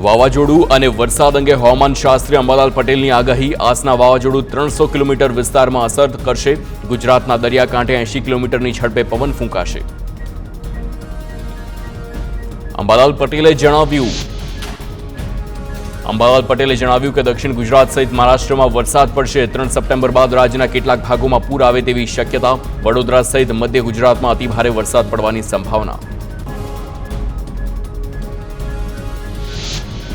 વાવાઝોડું અને વરસાદ અંગે હવામાન શાસ્ત્રી અંબાલાલ પટેલની આગાહી. આસના વાવાઝોડું 300 કિલોમીટર વિસ્તારમાં અસર કરશે. ગુજરાતના દરિયાકાંઠે 80 કિલોમીટરની ઝડપે પવન ફૂંકાશે. અંબાલાલ પટેલે જણાવ્યું કે દક્ષિણ ગુજરાત સહિત મહારાષ્ટ્રમાં વરસાદ પડશે. 3 સપ્ટેમ્બર બાદ રાજ્યના કેટલાક ભાગોમાં પૂર આવે તેવી શક્યતા. વડોદરા સહિત મધ્ય ગુજરાતમાં અતિભારે વરસાદ પડવાની સંભાવના.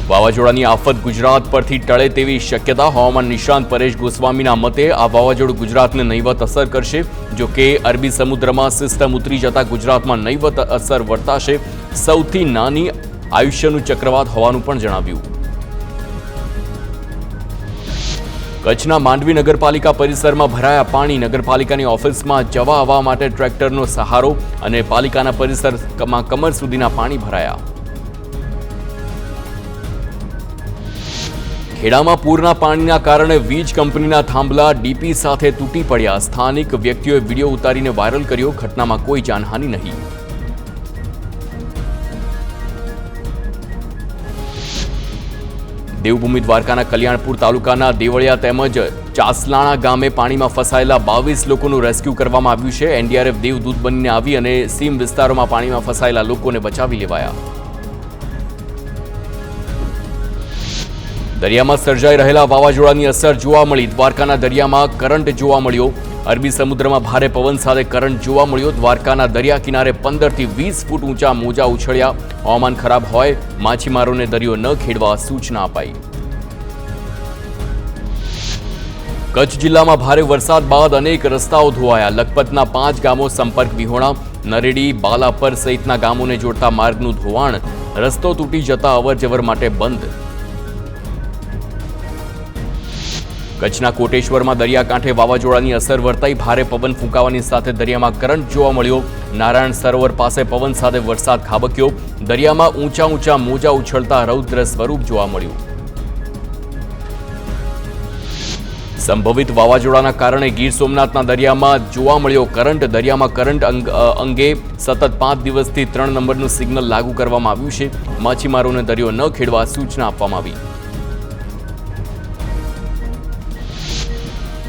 વાવાઝોડાની આફત ગુજરાત પરથી ટળે તેવી શક્યતા. હવામાન નિષ્ણાંત પરેશ ગોસ્વામીના મતે આ વાવાઝોડું ગુજરાતને નહીવત અસર કરશે. જો કે અરબી સમુદ્રમાં સિસ્ટમ ઉતરી જતા ગુજરાતમાં નહીવત અસર વર્તાશે. સૌથી નાની આયુષ્યનું ચક્રવાત હોવાનું પણ જણાવ્યું. કચ્છના માંડવી નગરપાલિકા પરિસરમાં ભરાયા પાણી. નગરપાલિકાની ઓફિસમાં જવા આવવા માટે ટ્રેક્ટરનો સહારો અને પાલિકાના પરિસરમાં કમર સુધીના પાણી ભરાયા. ખેડામાં પૂરના પાણીના કારણે વીજ કંપનીના થાંભલા ડીપી સાથે તૂટી પડ્યા. સ્થાનિક વ્યક્તિઓએ વિડીયો ઉતારીને વાયરલ કર્યો. ઘટનામાં કોઈ જાનહાનિ નહીં. દેવભૂમિ દ્વારકાના કલ્યાણપુર તાલુકાના દેવળિયા તેમજ ચાસલાણા ગામે પાણીમાં ફસાયેલા 22 લોકોનું રેસ્ક્યુ કરવામાં આવ્યું છે. એનડીઆરએફ દેવદૂત બનીને આવી અને સીમ વિસ્તારોમાં પાણીમાં ફસાયેલા લોકોને બચાવી લેવાયા. દરિયામાં સર્જાઈ રહેલા વાવાઝોડાની અસર જોવા મળી. દ્વારકાના દરિયામાં કરંટ જોવા મળ્યો. અરબી સમુદ્રમાં ભારે પવન સાથે કરંટ જોવા મળ્યો. દ્વારકાના દરિયા કિનારે 15 થી 20 ફૂટ ઊંચા મોજા ઉછળ્યા. હવામાન ખરાબ હોય માછીમારોને દરિયો ન ખેડવા સૂચના અપાઈ. કચ્છ જિલ્લામાં ભારે વરસાદ બાદ અનેક રસ્તાઓ ધોવાયા. લખપતના 5 ગામો સંપર્ક વિહોણા. નરેડી, બાલાપર સહિતના ગામોને જોડતા માર્ગનું ધોવાણ. રસ્તો તૂટી જતા અવરજવર માટે બંધ. કચ્છના કોટેશ્વરમાં દરિયાકાંઠે વાવાઝોડાની અસર વર્તાઈ. ભારે પવન ફૂંકાવાની સાથે દરિયામાં કરંટ જોવા મળ્યો. નારાયણ સરોવર પાસે પવન સાથે વરસાદ ખાબક્યો. દરિયામાં ઊંચા ઊંચા મોજા ઉછળતા રૌદ્ર સ્વરૂપ જોવા મળ્યું. સંભવિત વાવાઝોડાના કારણે ગીર સોમનાથના દરિયામાં જોવા મળ્યો કરંટ. દરિયામાં કરંટ અંગે સતત 5 દિવસથી 3 નંબરનું સિગ્નલ લાગુ કરવામાં આવ્યું છે. માછીમારોને દરિયો ન ખેડવા સૂચના આપવામાં આવી.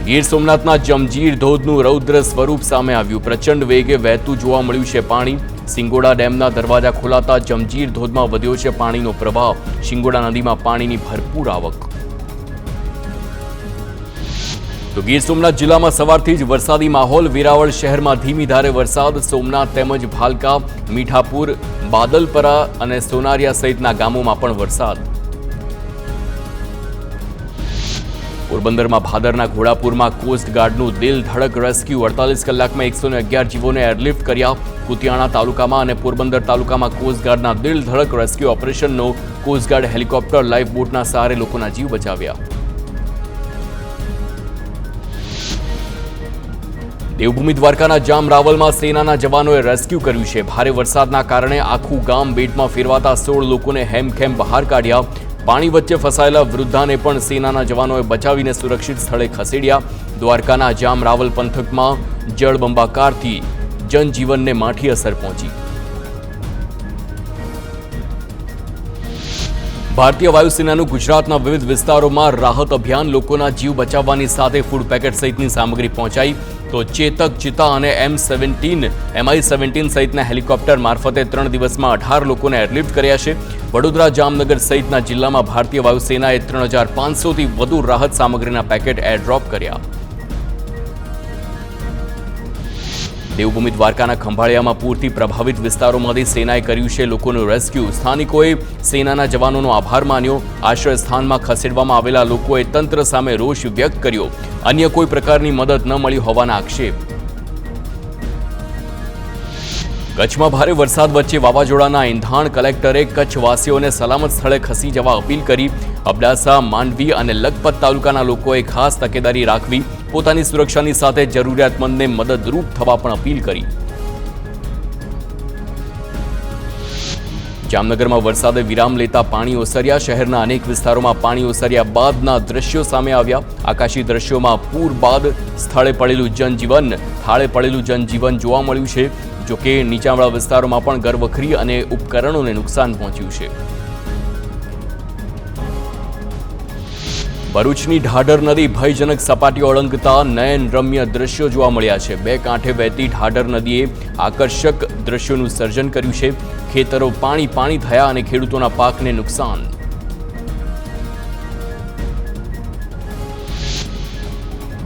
ગીર સોમનાથના જમજીર ધોધનું રૌદ્ર સ્વરૂપ સામે આવ્યું. પ્રચંડ વેગે વહેતું જોવા મળ્યું છે પાણી. સિંગોડા ડેમના દરવાજા ખોલાતા જમજીર ધોધમાં વધ્યો છે પાણીનો પ્રવાહ. સિંગોડા નદીમાં પાણીની ભરપૂર આવક. તો ગીર સોમનાથ જિલ્લામાં સવારથી જ વરસાદી માહોલ. વેરાવળ શહેરમાં ધીમી ધારે વરસાદ. સોમનાથ તેમજ ભાલકા, મીઠાપુર, બાદલપરા અને સોનારિયા સહિતના ગામોમાં પણ વરસાદ. પોરબંદરમાં ભાદરના ઘોડાપુરમાં કોસ્ટગાર્ડનું દિલ ધડક રેસ્ક્યુ. 48 કલાકમાં 111 જીવોને એરલિફ્ટ કર્યા. કુતિયાણા તાલુકામાં અને પોરબંદર તાલુકામાં કોસ્ટગાર્ડના દિલ ધડક રેસ્ક્યુ ઓપરેશનનો કોસ્ટગાર્ડ હેલિકોપ્ટર લાઇફ બોટના સહારે લોકોના જીવ બચાવ્યા. દેવભૂમિ દ્વારકાના જામરાવલમાં સેનાના જવાનોએ રેસ્ક્યુ કર્યું છે. ભારે વરસાદના કારણે આખું ગામ બેટમાં ફેરવાતા 16 લોકોને હેમખેમ બહાર કાઢ્યા. પાણી વચ્ચે ફસાયેલા વૃદ્ધાને પણ સેનાના જવાનોએ બચાવીને સુરક્ષિત સ્થળે ખસેડ્યા. દ્વારકાના જામરાવલ પંથકમાં જળબંબાકારથી જનજીવનને માઠી અસર પહોંચી. ભારતીય વાયુસેનાનું ગુજરાતના વિવિધ વિસ્તારોમાં રાહત અભિયાન. લોકોના જીવ બચાવવાની સાથે ફૂડ પેકેટ સહિતની સામગ્રી પહોંચાઈ. તો ચેતક, ચિતા અને MI-17 સહિતના હેલિકોપ્ટર મારફતે 3 દિવસમાં 18 લોકોને એરલિફ્ટ કર્યા છે. વડોદરા, જામનગર સહિતના જિલ્લામાં ભારતીય વાયુસેનાએ 3500થી વધુ રાહત સામગ્રીના પેકેટ એરડ્રોપ કર્યા. દેવભૂમિ દ્વારકાના ખંભાળિયામાં પૂરથી પ્રભાવિત વિસ્તારોમાંથી સેનાએ કર્યું છે લોકોનું રેસ્ક્યુ. સ્થાનિકોએ સેનાના જવાનોનો આભાર માન્યો. આશ્રય સ્થાનમાં ખસેડવામાં આવેલા લોકોએ તંત્ર સામે રોષ વ્યક્ત કર્યો. અન્ય કોઈ પ્રકારની મદદ ન મળી હોવાના આક્ષેપ. કચ્છમાં ભારે વરસાદ વચ્ચે વાવાઝોડાના એંધાણ. કલેક્ટરે કચ્છવાસીઓને સલામત સ્થળે ખસી જવા અપીલ કરી. અબડાસા, માંડવી અને લખપત તાલુકાના લોકોએ ખાસ તકેદારી રાખવી. પોતાની સુરક્ષાની સાથે જરૂરિયાતમંદને મદદરૂપ થવા પણ અપીલ કરી. જામનગરમાં વરસાદે વિરામ લેતા પાણી ઓસર્યા. શહેરના અનેક વિસ્તારોમાં પાણી ઓસર્યા બાદના દ્રશ્યો સામે આવ્યા. આકાશી દ્રશ્યોમાં પૂર બાદ થાળે પડેલું જનજીવન જોવા મળ્યું છે. જોકે નીચાણવાળા વિસ્તારોમાં પણ ઘરવખરી અને ઉપકરણોને નુકસાન પહોંચ્યું છે. ભરૂચની ઢાઢર નદી ભયજનક સપાટીઓ ઓળંગતા નયનરમ્ય દ્રશ્યો જોવા મળ્યા છે. બે કાંઠે વહેતી ઢાઢર નદીએ આકર્ષક દ્રશ્યોનું સર્જન કર્યું છે. ખેતરો પાણી થયા અને ખેડૂતોના પાકને નુકસાન.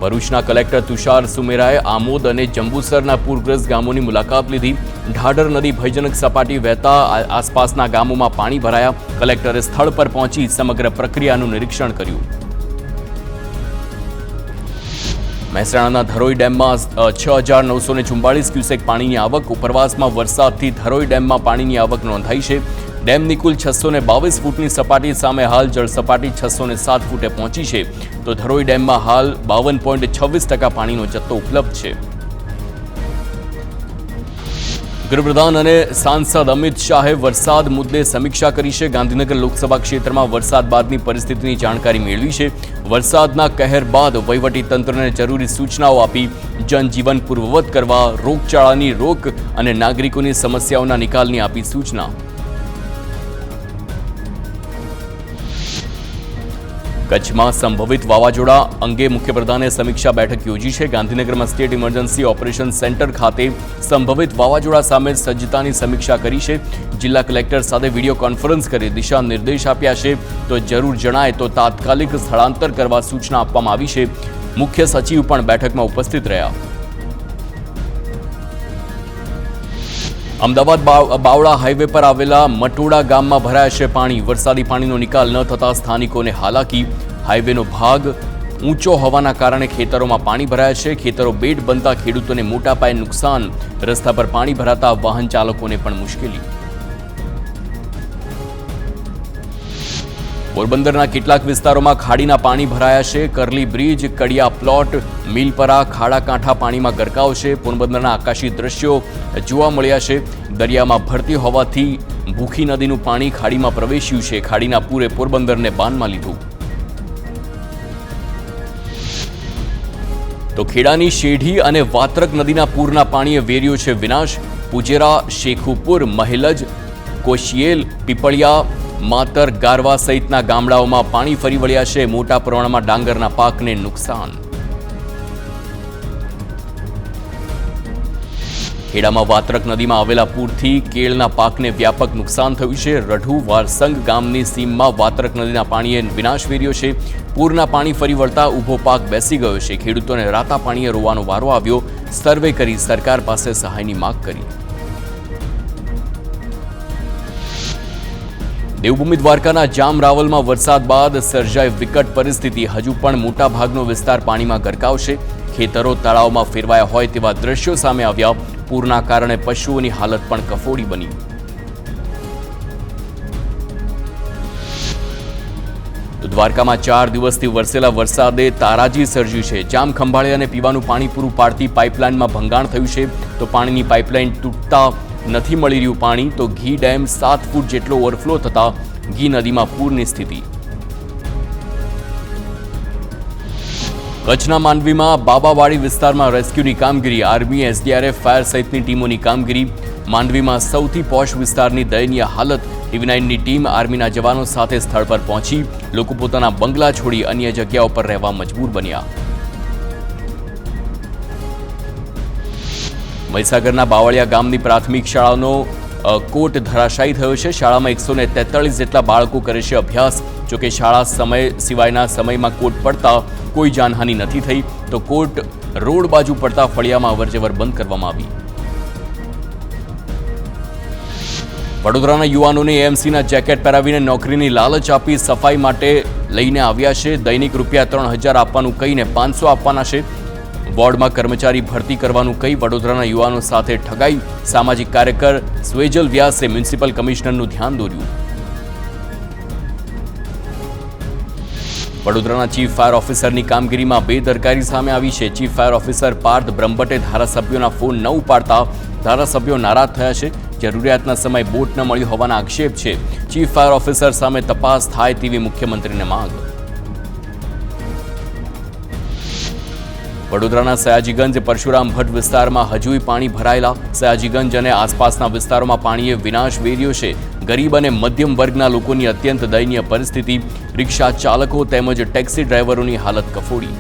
ભરૂચના કલેક્ટર તુષાર સુમેરાએ આમોદ અને જંબુસરના પૂરગ્રસ્ત ગામોની મુલાકાત લીધી. ઢાઢર નદી ભયજનક સપાટી વહેતા આસપાસના ગામોમાં પાણી ભરાયા. કલેક્ટરે સ્થળ પર પહોંચી સમગ્ર પ્રક્રિયાનું નિરીક્ષણ કર્યું. મહેસાણાના ધરોઈ ડેમમાં 6,944 ક્યુસેક પાણીની આવક. ઉપરવાસમાં વરસાદથી ધરોઈ ડેમમાં પાણીની આવક નોંધાઈ છે. ડેમની કુલ 622 ફૂટની સપાટી સામે હાલ જળસપાટી 607 ફૂટે પહોંચી છે. તો ધરોઈ ડેમમાં હાલ 52.26% પાણીનો જથ્થો ઉપલબ્ધ છે. ગૃહપ્રધાન અને સાંસદ અમિત શાહે વરસાદ મુદ્દે સમીક્ષા કરી છે. ગાંધીનગર લોકસભા ક્ષેત્રમાં વરસાદ બાદની પરિસ્થિતિની જાણકારી મેળવી છે. વરસાદના કહેર બાદ વહીવટીતંત્રને જરૂરી સૂચનાઓ આપી જનજીવન પૂર્વવત કરવા, રોગચાળાની રોક અને નાગરિકોની સમસ્યાઓના નિકાલની આપી સૂચના. કચ્છમાં સંભવિત વાવાઝોડા અંગે મુખ્યપ્રધાને સમીક્ષા બેઠક યોજી છે. ગાંધીનગરમાં સ્ટેટ ઇમરજન્સી ઓપરેશન સેન્ટર ખાતે સંભવિત વાવાઝોડા સામે સજ્જતાની સમીક્ષા કરી છે. જિલ્લા કલેક્ટર સાથે વિડીયો કોન્ફરન્સ કરી દિશા નિર્દેશ આપ્યા છે. તો જરૂર જણાય તો તાત્કાલિક સ્થળાંતર કરવા સૂચના આપવામાં આવી છે. મુખ્ય સચિવ પણ બેઠકમાં ઉપસ્થિત રહ્યા. અમદાવાદ બાવળા હાઈવે પર આવેલા મટોડા ગામમાં ભરાયા છે પાણી. વરસાદી પાણીનો નિકાલ ન થતા સ્થાનિકોને હાલાકી. હાઈવેનો ભાગ ઊંચો હોવાના કારણે ખેતરોમાં પાણી ભરાયા છે. ખેતરો બેટ બનતા ખેડૂતોને મોટા પાયે નુકસાન. રસ્તા પર પાણી ભરાતા વાહન ચાલકોને પણ મુશ્કેલી. પોરબંદરના કેટલાક વિસ્તારોમાં ખાડીના પાણી ભરાયા છે. કરલી બ્રિજ, કડિયા પ્લોટ, મિલપરા, ખાડા કાંઠા પાણીમાં ગરકાવ છે. પોરબંદરના આકાશી દ્રશ્યો જોવા મળ્યા છે. દરિયામાં ભરતી હોવાથી ભૂખી નદીનું પાણી ખાડીમાં પ્રવેશ્યું છે. ખાડીના પૂરે પોરબંદરને બાનમાં લીધું. તો ખેડાની શેઢી અને વાત્રક નદીના પૂરના પાણીએ વેર્યો છે વિનાશ. પુજેરા, શેખુપુર, મહેલજ, કોશિયેલ, પીપળિયા, માતર, ગારવા સહિતના ગામડાઓમાં પાણી ફરી વળ્યા છે. મોટા પ્રમાણમાં ડાંગરના પાકને નુકસાન. ખેડામાં વાત્રક નદીમાં આવેલા પૂરથી કેળના પાકને વ્યાપક નુકસાન થયું છે. રઢુ વારસંગ ગામની સીમમાં વાત્રક નદીના પાણીએ વિનાશ વેર્યો છે. પૂરના પાણી ફરી વળતા ઊભો પાક બેસી ગયો છે. ખેડૂતોને રાતા પાણીએ રોવાનો વારો આવ્યો. સર્વે કરી સરકાર પાસે સહાયની માંગ કરી. દેવભૂમિ દ્વારકાના જામ રાવલમાં વરસાદ બાદ સર્જાઈ વિકટ પરિસ્થિતિ. હજુ પણ મોટા ભાગનો વિસ્તાર પાણીમાં ગરકાવ છે. ખેતરો તળાવમાં ફેરવાયા હોય તેવા દ્રશ્યો સામે આવ્યા. પૂરના કારણે પશુઓની હાલત પણ કફોડી બની. દ્વારકામાં 4 દિવસથી વરસેલા વરસાદે તારાજી સર્જી છે. જામ ખંભાળે અને પીવાનું પાણી પૂરું પાડતી પાઇપલાઇનમાં ભંગાણ થયું છે. તો પાણીની પાઇપલાઇન તૂટતા નથી મળી રહ્યું પાણી. તો ઘી ડેમ 7 ફૂટ જેટલો ઓવરફ્લો થતા ઘી નદીમાં પૂરની સ્થિતિ. કચ્છના માંડવીમાં બાબાવાડી વિસ્તારમાં રેસ્ક્યુની કામગીરી. આર્મી, એસડીઆરએફ, ફાયર સહિતની ટીમોની કામગીરી. માંડવીમાં સૌથી પોશ વિસ્તારની દયનીય હાલત. ટીવી9ની ટીમ આર્મીના જવાનો સાથે સ્થળ પર પહોંચી. લોકો પોતાના બંગલા છોડી અન્ય જગ્યાઓ પર રહેવા મજબૂર બન્યા. મહીસાગરના બાવળિયા ગામની પ્રાથમિક શાળાનો કોટ ધરાશાયી થયો છે. શાળામાં 143 જેટલા બાળકો કરે છે અભ્યાસ. જોકે શાળા સમય સિવાયના સમયમાં કોટ પડતા કોઈ જાનહાનિ નથી થઈ. તો કોટ રોડ બાજુ પડતા ફળિયામાં અવરજવર બંધ કરવામાં આવી. વડોદરાના યુવાનોને એએમસીના જેકેટ પહેરાવીને નોકરીની લાલચ આપી સફાઈ માટે લઈને આવ્યા છે. દૈનિક ₹3,000 આપવાનું કહીને 500 આપવાના છે. વોર્ડમાં કર્મચારી ભરતી કરવાનું કહી વડોદરાના યુવાનો સાથે ઠગાઈ. સામાજિક કાર્યકર સ્વેજલ વ્યાસે મ્યુનિસિપલ કમિશનરનું ધ્યાન દોર્યું. વડોદરાના ચીફ ફાયર ઓફિસરની કામગીરીમાં બેદરકારી સામે આવી છે. ચીફ ફાયર ઓફિસર પાર્થ બ્રહ્મભટ્ટે ધારાસભ્યોના ફોન ન ઉપાડતા ધારાસભ્યો નારાજ થયા છે. જરૂરિયાતના સમય બોટ ન મળી હોવાના આક્ષેપ છે. ચીફ ફાયર ઓફિસર સામે તપાસ થાય તેવી મુખ્યમંત્રીને માંગ. વડોદરાના સયાજીગંજ પરશુરામ ભટ્ટ વિસ્તારમાં હજુય પાણી ભરાયેલા. સયાજીગંજ અને આસપાસના વિસ્તારોમાં પાણીએ વિનાશ વેર્યો છે. ગરીબ અને મધ્યમ વર્ગના લોકોની અત્યંત દયનીય પરિસ્થિતિ. રિક્ષા ચાલકો તેમજ ટેક્સી ડ્રાઈવરોની હાલત કફોડી.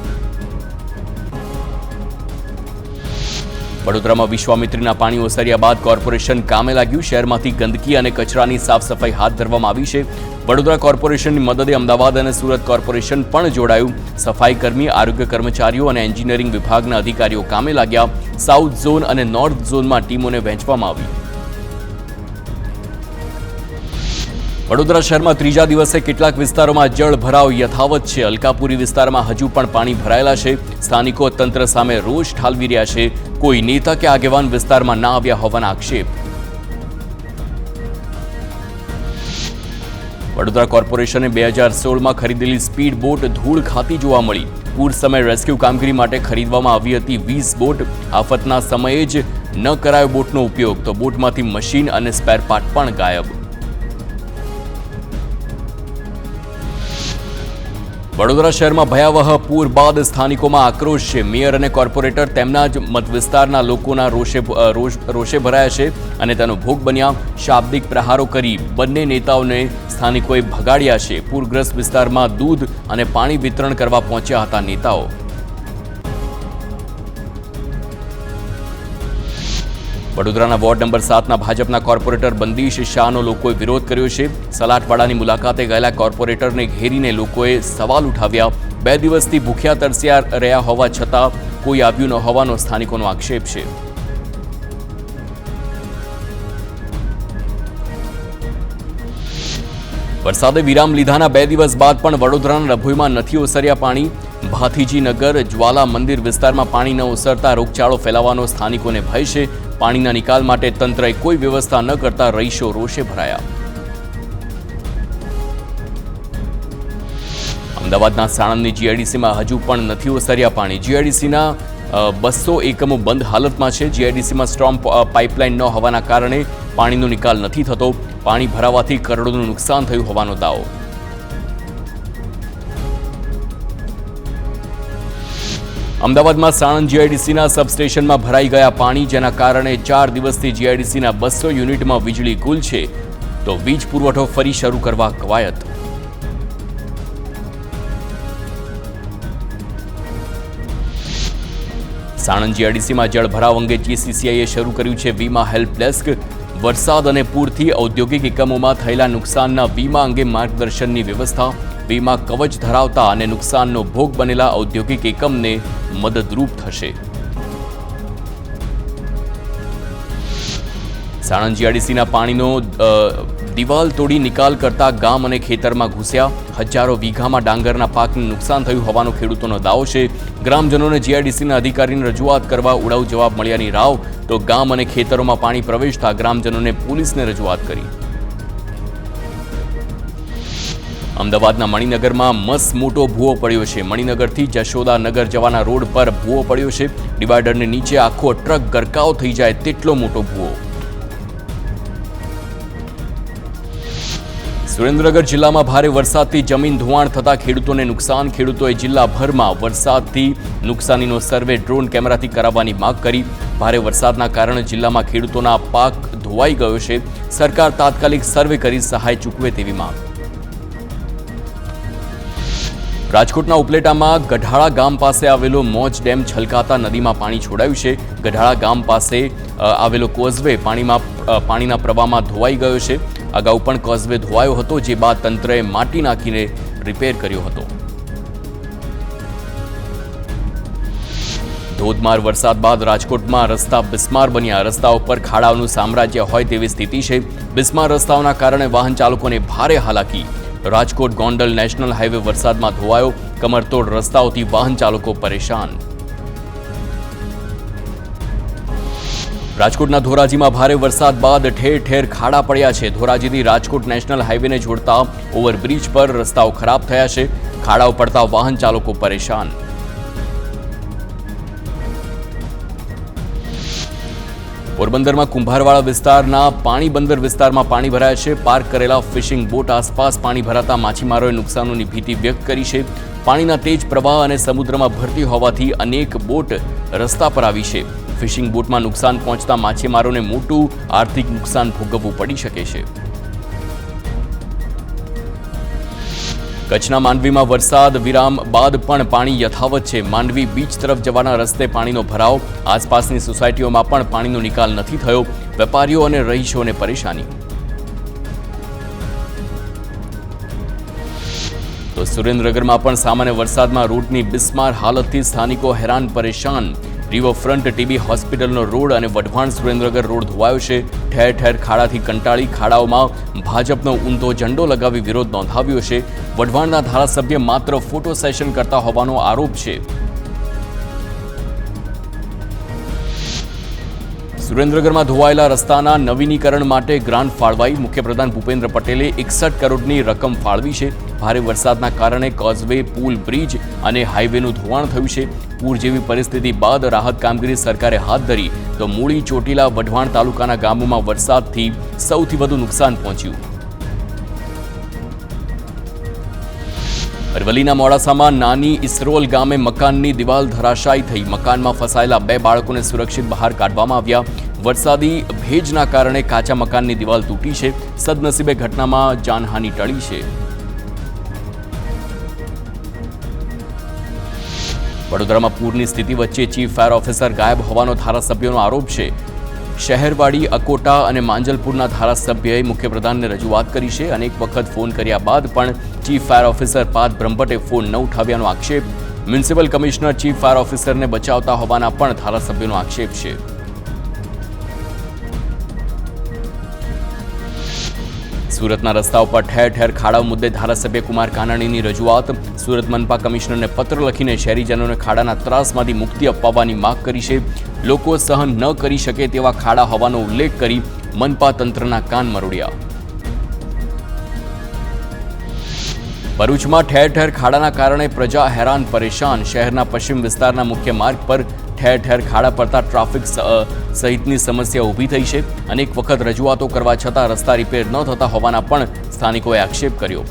વડોદરામાં વિશ્વામિત્રીના પાણી ઓસર્યા બાદ કોર્પોરેશન કામે લાગ્યું. શહેરમાંથી ગંદકી અને કચરાની સાફ સફાઈ હાથ ધરવામાં આવી છે. વડોદરા કોર્પોરેશનની મદદે અમદાવાદ અને સુરત કોર્પોરેશન પણ જોડાયું. સફાઈ કર્મી, આરોગ્ય કર્મચારીઓ અને એન્જિનિયરિંગ વિભાગના અધિકારીઓ કામે લાગ્યા. સાઉથ ઝોન અને નોર્થ ઝોનમાં ટીમોને વહેંચવામાં આવી. વડોદરા શહેરમાં ત્રીજા દિવસે કેટલાક વિસ્તારોમાં જળભરાવ યથાવત છે. અલકાપુરી વિસ્તારમાં હજુ પણ પાણી ભરાયેલા છે. સ્થાનિકો તંત્ર સામે રોષ ઠાલવી રહ્યા છે. કોઈ નેતા કે આગેવાન વિસ્તારમાં ના આવ્યા હોવાના આક્ષેપ. વડોદરા કોર્પોરેશને 2016માં ખરીદેલી સ્પીડ બોટ ધૂળ ખાતી જોવા મળી. પૂર સમયે રેસ્ક્યુ કામગીરી માટે ખરીદવામાં આવી હતી 20 બોટ. આફતના સમયે જ ન કરાયો બોટનો ઉપયોગ, તો બોટમાંથી મશીન અને સ્પેર પાર્ટ પણ ગાયબ. વડોદરા શહેરમાં ભયાવહ પૂર બાદ સ્થાનિકોમાં આક્રોશ છે. મેયર અને કોર્પોરેટર તેમના જ મત વિસ્તારના લોકોના રોષે ભરાયા છે અને તેનો ભોગ બન્યા. શાબ્દિક પ્રહારો કરી બંને નેતાઓને સ્થાનિકોએ ભગાડ્યા છે. પૂરગ્રસ્ત વિસ્તારમાં દૂધ અને પાણી વિતરણ કરવા પહોંચ્યા હતા નેતાઓ. વડોદરાના વોર્ડ નંબર 7ના ભાજપના કોર્પોરેટર બંદીશ શાહનો લોકોએ વિરોધ કર્યો છે. સલાટવાડાની મુલાકાતે ગયેલા કોર્પોરેટરને ઘેરીને લોકોએ સવાલ ઉઠાવ્યા. 2 દિવસથી ભૂખ્યા તરસ્યા રહ્યા હોવા છતાં કોઈ આવ્યું ન હોવાનો સ્થાનિકોનો આક્ષેપ છે. વરસાદે વિરામ લીધાના 2 દિવસ બાદ પણ વડોદરાના ડભોઈમાં નથી ઓસર્યા પાણી. ભાથીજી નગર, જ્વાલા મંદિર વિસ્તારમાં પાણી ન ઓસરતા રોગચાળો ફેલાવાનો સ્થાનિકોને ભય છે. પાણીના નિકાલ માટે તંત્રએ કોઈ વ્યવસ્થા ન કરતા રહીશો રોષે ભરાયા. અમદાવાદના સાણંદની જીઆઈડીસીમાં હજુ પણ નથી ઓસર્યા પાણી. જીઆઈડીસીના 200 એકમો બંધ હાલતમાં છે. જીઆઈડીસીમાં સ્ટ્રોંગ પાઇપલાઇન ન હોવાના કારણે પાણીનો નિકાલ નથી થતો. પાણી ભરાવાથી કરોડોનું નુકસાન થયું હોવાનો દાવો. અમદાવાદમાં સાણંદ જીઆઈડીસીના સબસ્ટેશનમાં ભરાઈ ગયા પાણી, જેના કારણે 4 દિવસથી જીઆઈડીસીના 200 યુનિટમાં વીજળી ગુલ છે, તો વીજ પુરવઠો ફરી શરૂ કરવા કવાયત. સાણંદ જીઆઈડીસીમાં જળભરાવ અંગે જીસીસીઆઈએ શરૂ કર્યું છે વીમા હેલ્પ ડેસ્ક. વરસાદ અને પૂરથી ઔદ્યોગિક એકમોમાં થયેલા નુકસાનના વીમા અંગે માર્ગદર્શનની વ્યવસ્થા. વીમા કવચ ધરાવતા અને નુકસાનનો ભોગ બનેલા ઔદ્યોગિક એકમને મદદરૂપ થશે. સાણંદ જીઆઈડીસીના પાણીનો દિવાલ તોડી નિકાલ કરતા ગામ અને ખેતરમાં ઘૂસ્યા. હજારો વીઘામાં ડાંગરના પાકને નુકસાન થયું હોવાનો ખેડૂતોનો દાવો છે. ગ્રામજનોને જીઆઈડીસીના અધિકારીને રજૂઆત કરવા ઉડાઉ જવાબ મળ્યાની રાવ, તો ગામ અને ખેતરોમાં પાણી પ્રવેશતા ગ્રામજનોને પોલીસને રજૂઆત કરી. અમદાવાદના મણિનગરમાં મસ મોટો ભૂવો પડ્યો છે. મણિનગરથી જશોદાનગર જવાના રોડ પર ભૂવો પડ્યો છે. ડિવાઈડરની નીચે આખો ટ્રક ગરકાવ થઈ જાય તેટલો મોટો ભૂવો. સુરેન્દ્રનગર જિલ્લામાં ભારે વરસાદથી જમીન ધોવાણ થતા ખેડૂતોને નુકસાન. ખેડૂતોએ જિલ્લાભરમાં વરસાદથી નુકસાનીનો સર્વે ડ્રોન કેમેરાથી કરાવવાની માંગ કરી. ભારે વરસાદના કારણે જિલ્લામાં ખેડૂતોના પાક ધોવાઈ ગયો છે. સરકાર તાત્કાલિક સર્વે કરી સહાય ચૂકવે તેવી માંગ. રાજકોટના ઉપલેટામાં ગઢાળા ગામ પાસે આવેલો મોજ ડેમ છલકાતા નદીમાં પાણી છોડાયું છે. ગઢાળા ગામ પાસે આવેલો કોઝવે પાણીના પ્રવાહમાં ધોવાઈ ગયો છે. અગાઉ પણ કોઝવે ધોવાયો હતો, જે બાદ તંત્રએ માટી નાખીને રિપેર કર્યો હતો. ધોધમાર વરસાદ બાદ રાજકોટમાં રસ્તા બિસ્માર બન્યા. રસ્તાઓ પર ખાડાઓનું સામ્રાજ્ય હોય તેવી સ્થિતિ છે. બિસ્માર રસ્તાઓના કારણે વાહન ચાલકોને ભારે હાલાકી. રાજકોટ ગોંડલ નેશનલ હાઈવે વરસાદમાં ધોવાયો. કમરતોડ રસ્તાઓથી વાહન ચાલકો પરેશાન. રાજકોટના ધોરાજીમાં ભારે વરસાદ બાદ ઠેર ઠેર ખાડા પડ્યા છે. ધોરાજીથી રાજકોટ નેશનલ હાઈવેને જોડતા ઓવરબ્રિજ પર રસ્તાઓ ખરાબ થયા છે. ખાડાઓ પડતા વાહન ચાલકો પરેશાન. પોરબંદરમાં કુંભારવાડા વિસ્તારના પાણીબંદર વિસ્તારમાં પાણી ભરાયા છે. પાર્ક કરેલા ફિશિંગ બોટ આસપાસ પાણી ભરાતા માછીમારોએ નુકસાનની ભીતિ વ્યક્ત કરી છે. પાણીના તેજ પ્રવાહ અને સમુદ્રમાં ભરતી હોવાથી અનેક બોટ રસ્તા પર આવી છે. ફિશિંગ બોટમાં નુકસાન પહોંચતા માછીમારોને મોટું આર્થિક નુકસાન ભોગવવું પડી શકે છે. કચ્છના માંડવીમાં વરસાદ વિરામ બાદ પણ પાણી યથાવત છે. માંડવી બીચ તરફ જવાના રસ્તે પાણીનો ભરાવ, આસપાસની સોસાયટીઓમાં પણ પાણીનો નિકાલ નથી થયો. વેપારીઓ અને રહીશોને પરેશાની. તો સુરેન્દ્રનગરમાં પણ સામાન્ય વરસાદમાં રોડની બિસ્માર હાલતથી સ્થાનિકો હેરાન પરેશાન. રિવરફ્રન્ટ ટીબી હોસ્પિટલનો રોડ અને વઢવાણ સુરેન્દ્રનગર રોડ ધોવાયો છે. ઠેર ઠેર ખાડાથી કંટાળી ખાડાઓમાં ભાજપનો ઊંધો ઝંડો લગાવી વિરોધ નોંધાવ્યો છે. વઢવાણના ધારાસભ્ય માત્ર ફોટો સેશન કરતા હોવાનો આરોપ છે. સુરેન્દ્રનગરમાં ધોવાયેલા રસ્તાના નવીનીકરણ માટે ગ્રાન્ટ ફાળવાઈ. મુખ્યપ્રધાન ભૂપેન્દ્ર પટેલે 61 કરોડની રકમ ફાળવી છે. ભારે વરસાદના કારણે કોઝવે, પુલ, બ્રિજ અને હાઈવેનું ધોવાણ થયું છે. પૂર જેવી પરિસ્થિતિ બાદ રાહત કામગીરી સરકારે હાથ ધરી તો મૂળી, ચોટીલા, વઢવાણ તાલુકાના ગામોમાં વરસાદથી સૌથી વધુ નુકસાન પહોંચ્યું. અરવલ્લીના મોડાસામાં નાની ઇસરોલ ગામે મકાનની દિવાલ ધરાશાયી થઈ. મકાનમાં ફસાયેલા 2 બાળકોને સુરક્ષિત બહાર કાઢવામાં આવ્યા. વરસાદી ભેજના કારણે કાચા મકાનની દિવાલ તૂટી છે. સદનસીબે ઘટનામાં જાનહાનિ ટળી છે. વડોદરામાં પૂરની સ્થિતિ વચ્ચે ચીફ ફાયર ઓફિસર ગાયબ હોવાનો ધારાસભ્યોનો આરોપ છે. શહેરવાડી, અકોટા અને માંજલપુરના ધારાસભ્યએ મુખ્યપ્રધાનને રજૂઆત કરી છે. અનેક વખત ફોન કર્યા બાદ પણ ચીફ ફાયર ઓફિસર પાર્થ બ્રહ્મભટ્ટે ફોન ન ઉઠાવ્યાનો આક્ષેપ. મ્યુનિસિપલ કમિશનર ચીફ ફાયર ઓફિસરને બચાવતા હોવાના પણ ધારાસભ્યોનો આક્ષેપ છે. સુરતના રસ્તાઓ પર ઠેર ઠેર ખાડાઓ મુદ્દે ધારાસભ્ય કુમાર કાનાણીની રજૂઆત. સુરત મનપા કમિશનરને પત્ર લખીને શહેરીજનોને ખાડાના ત્રાસમાંથી મુક્તિ અપાવવાની માંગ કરી છે. લોકો સહન ન કરી શકે તેવા ખાડા હોવાનો ઉલ્લેખ કરી મનપા તંત્રના કાન મરોડ્યા. ભરૂચમાં ઠેર ઠેર ખાડાના કારણે પ્રજા હેરાન પરેશાન. શહેરના પશ્ચિમ વિસ્તારના મુખ્ય માર્ગ પર ઠેર ઠેર ખાડા પડતા ટ્રાફિક સહિતની સમસ્યા ઊભી થઈ છે. અનેક વખત રજૂઆતો કરવા છતાં રસ્તા રિપેર ન થતા હોવાના પણ સ્થાનિકોએ આક્ષેપ કર્યો.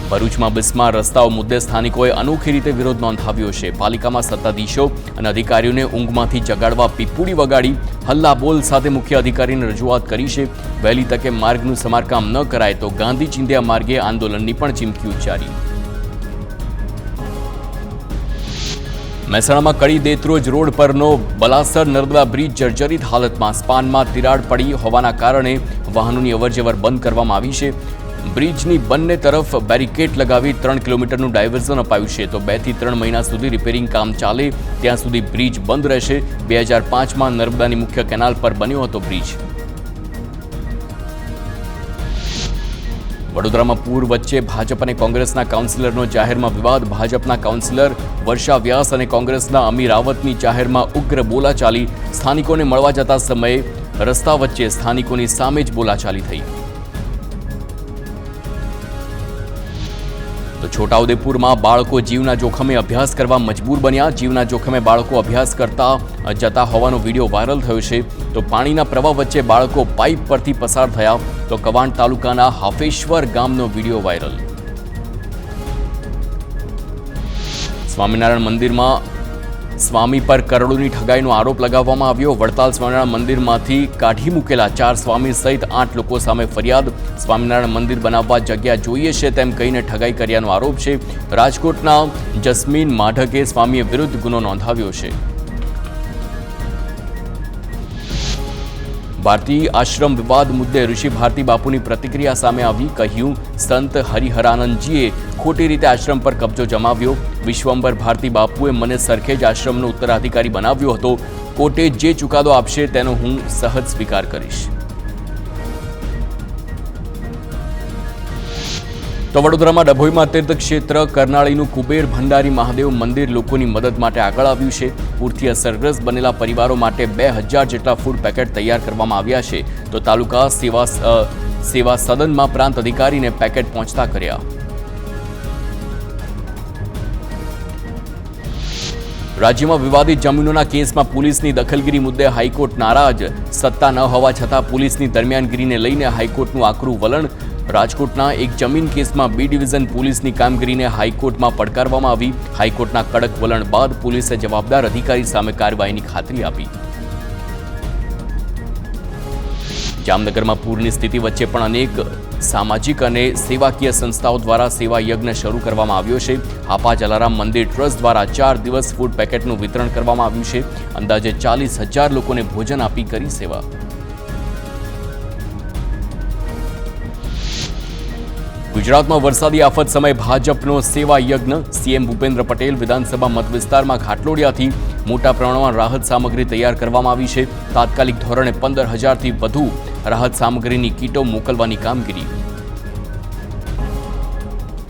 ભરૂચમાં બિસ્માર રસ્તાઓ મુદ્દે સ્થાનિકોએ અનોખી રીતે વિરોધ નોંધાવ્યો છે. પાલિકામાં સત્તાધીશો અને અધિકારીઓને ઊંઘમાંથી જગાડવા પીપુડી વગાડી હલ્લાબોલ સાથે મુખ્ય અધિકારીને રજૂઆત કરી છે. વહેલી તકે માર્ગનું સમારકામ ન કરાય તો ગાંધી ચિંધ્યા માર્ગે આંદોલનની પણ ચીમકી ઉચ્ચારી. મહેસાણામાં કડી દેત્રોજ રોડ પરનો બલાસર નર્મદા બ્રિજ જર્જરિત હાલતમાં. સ્પાનમાં તિરાડ પડી હોવાના કારણે વાહનોની અવરજવર બંધ કરવામાં આવી છે. બ્રિજની બંને તરફ બેરિકેડ લગાવી 3 કિલોમીટરનું ડાયવર્ઝન અપાયું છે. તો 2 થી 3 મહિના સુધી રિપેરિંગ કામ ચાલે ત્યાં સુધી બ્રિજ બંધ રહેશે. 2005માં નર્મદાની મુખ્ય કેનાલ પર બન્યો હતો બ્રિજ. વડોદરામાં પૂર વચ્ચે ભાજપ અને કોંગ્રેસના કાઉન્સિલરનો જાહેરમાં વિવાદ. ભાજપના કાઉન્સિલર વર્ષા વ્યાસ અને કોંગ્રેસના અમી રાવતની જાહેરમાં ઉગ્ર બોલાચાલી. સ્થાનિકોને મળવા જતા સમયે રસ્તા વચ્ચે સ્થાનિકોની સામે જ બોલાચાલી થઈ. તો છોટાઉદેપુરમાં બાળકો જીવના જોખમે અભ્યાસ કરવા મજબૂર બન્યા. જીવના જોખમે બાળકો અભ્યાસ કરતા જતા હોવાનો વિડીયો વાયરલ થયો છે. તો પાણીના પ્રવાહ વચ્ચે બાળકો પાઇપ પરથી પસાર થયા. તો કવાંટ તાલુકાના હાફેશ્વર ગામનો વિડીયો વાયરલ. સ્વામિનારાયણ મંદિરમાં સ્વામી પર કરોડોની ઠગાઈનો આરોપ લગાવવામાં આવ્યો. વડતાલ સ્વામિનારાયણ મંદિરમાંથી કાઢી મૂકેલા 4 સ્વામી સહિત 8 લોકો સામે ફરિયાદ. સ્વામિનારાયણ મંદિર બનાવવા જગ્યા જોઈએ છે તેમ કહીને ઠગાઈ કર્યાનો આરોપ છે. રાજકોટના જસ્મીન માઢકે સ્વામીએ વિરુદ્ધ ગુનો નોંધાવ્યો છે. ભારતી આશ્રમ વિવાદ મુદ્દે ઋષિ ભારતી બાપુની પ્રતિક્રિયા સામે આવી. કહ્યું, સંત હરિહરાનંદજીએ ખોટી રીતે આશ્રમ પર કબજો જમાવ્યો. વિશ્વંભર ભારતી બાપુએ મને સરખેજ આશ્રમનો ઉત્તરાધિકારી બનાવ્યો હતો. કોર્ટે જે ચુકાદો આપશે તેનો હું સહજ સ્વીકાર કરીશ. તો વડોદરામાં ડભોઈમાં તીર્થક્ષેત્ર કરનાળીનું કુબેર ભંડારી મહાદેવ મંદિર લોકોની મદદ માટે આગળ આવ્યું છે. પૂરથી અસરગ્રસ્ત બનેલા પરિવારો માટે 2000 જેટલા ફૂડ પેકેટ તૈયાર કરવામાં આવ્યા છે. તો તાલુકા સેવા સદનમાં પ્રાંત અધિકારીને પેકેટ પહોંચતા કર્યા. રાજ્યમાં વિવાદિત જમીનોના કેસમાં પોલીસની દખલગીરી મુદ્દે હાઈકોર્ટ નારાજ. સત્તા ન હોવા છતાં પોલીસની દરમિયાનગીરીને લઈને હાઈકોર્ટનું આકરું વલણ. રાજકોટના એક જમીન કેસમાં બી ડિવિઝન પોલીસની કામગીરીને હાઈકોર્ટમાં પડકારવામાં આવી. હાઈકોર્ટના કડક વલણ બાદ પોલીસે જવાબદાર અધિકારી સામે કાર્યવાહીની ખાતરી આપી. જામનગરમાં પૂરની સ્થિતિ વચ્ચે પણ અનેક સામાજિક અને સેવાકીય સંસ્થાઓ દ્વારા સેવા યજ્ઞ શરૂ કરવામાં આવ્યો છે. હાપા જલારામ મંદિર ટ્રસ્ટ દ્વારા 4 દિવસ ફૂડ પેકેટનું વિતરણ કરવામાં આવ્યું છે. અંદાજે 40,000 લોકોને ભોજન આપી કરી સેવા. ગુજરાતમાં વરસાદી આફત સમયે ભાજપનો સેવા યજ્ઞ. સીએમ ભૂપેન્દ્ર પટેલ વિધાનસભા મતવિસ્તારમાં ઘાટલોડિયાથી મોટા પ્રમાણમાં રાહત સામગ્રી તૈયાર કરવામાં આવી છે. તાત્કાલિક ધોરણે 15,000થી વધુ રાહત સામગ્રીની કીટો મોકલવાની કામગીરી.